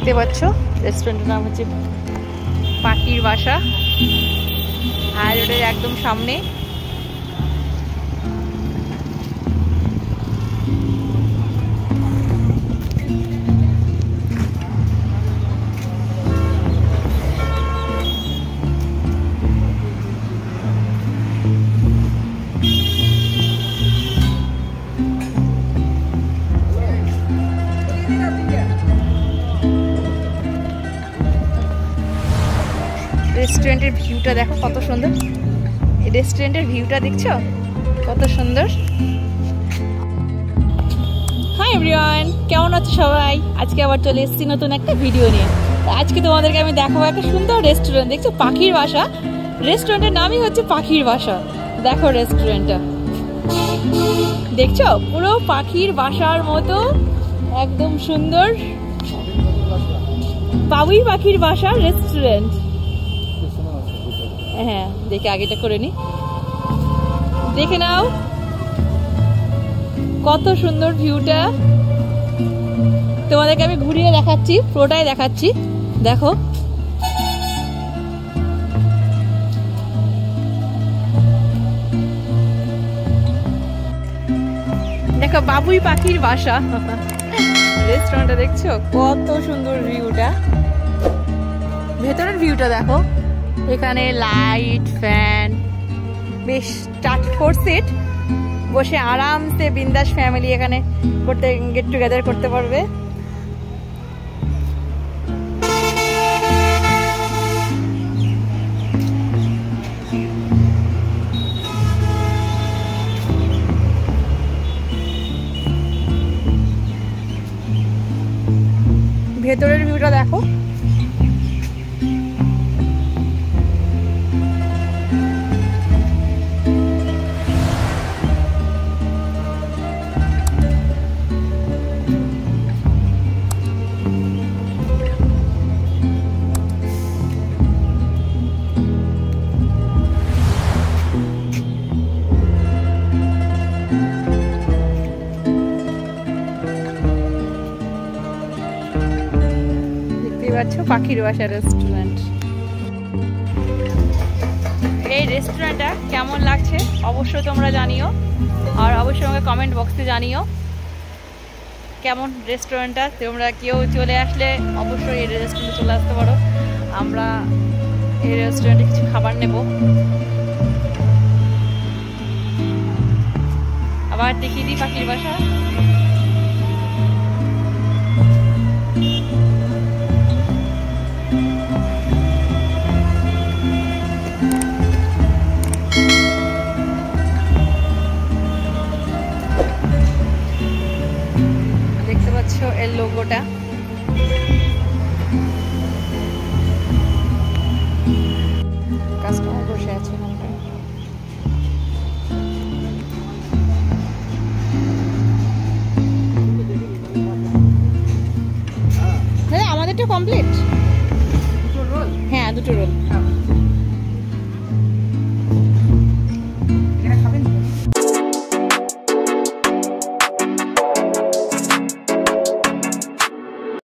দেখতে পাচ্ছ রেস্টুরেন্টের নাম হচ্ছে পাখির বাসা, হাই রোডের একদম সামনে। রেস্টুরেন্টের ভিউটা দেখো কত সুন্দর, এই রেস্টুরেন্টের ভিউটা দেখছো কত সুন্দর। হাই এভরিওয়ান, কেমন আছো সবাই? আজকে আবার চলে এসেছি নতুন একটা ভিডিও নিয়ে। আজকে তোমাদেরকে আমি দেখাবো একটা সুন্দর রেস্টুরেন্ট। দেখছো পাখির বাসা, রেস্টুরেন্টের নামই হচ্ছে পাখির বাসা। দেখো রেস্টুরেন্টটা দেখছো, পুরো পাখির বাসার মতো একদম সুন্দর। পাখির বাসা রেস্টুরেন্ট। হ্যাঁ, দেখে আগেটা করে নি, দেখে নাও কত সুন্দর ভিউটা। তোমাদেরকে আমি ঘুরিয়ে দেখাচ্ছি, পুরোটাই দেখাচ্ছি। দেখো দেখো বাবুই পাখির বাসা রেস্টুরেন্টটা দেখছো কত সুন্দর ভিউটা। ভেতরের ভিউটা দেখো, এখানে লাইট ফ্যান, বেশ 4 সিট, বসে আরামসে বিন্দাস ফ্যামিলি এখানে গেট টুগেদার করতে পারবে। ভেতরের ভিউটা দেখো, পাখির বাসা রেস্টুরেন্ট। এই রেস্টুরেন্টটা কেমন লাগছে অবশ্যই তোমরা জানিও, আর অবশ্যই আমাকে কমেন্ট বক্সে জানিও কেমন রেস্টুরেন্টটা। তোমরা কেউ চলে আসলে অবশ্যই এই রেস্টুরেন্টে চলে আসতে পারো। আমরা এই রেস্টুরেন্টে কিছু খাবার নেব। আবার দেখিয়ে দিই পাখির বাসা। দেখতে পাচ্ছ এর লোগোটা, কাস্টমার বসে আছে। আমাদেরটা কমপ্লিট। হ্যাঁ, 2টো রোল।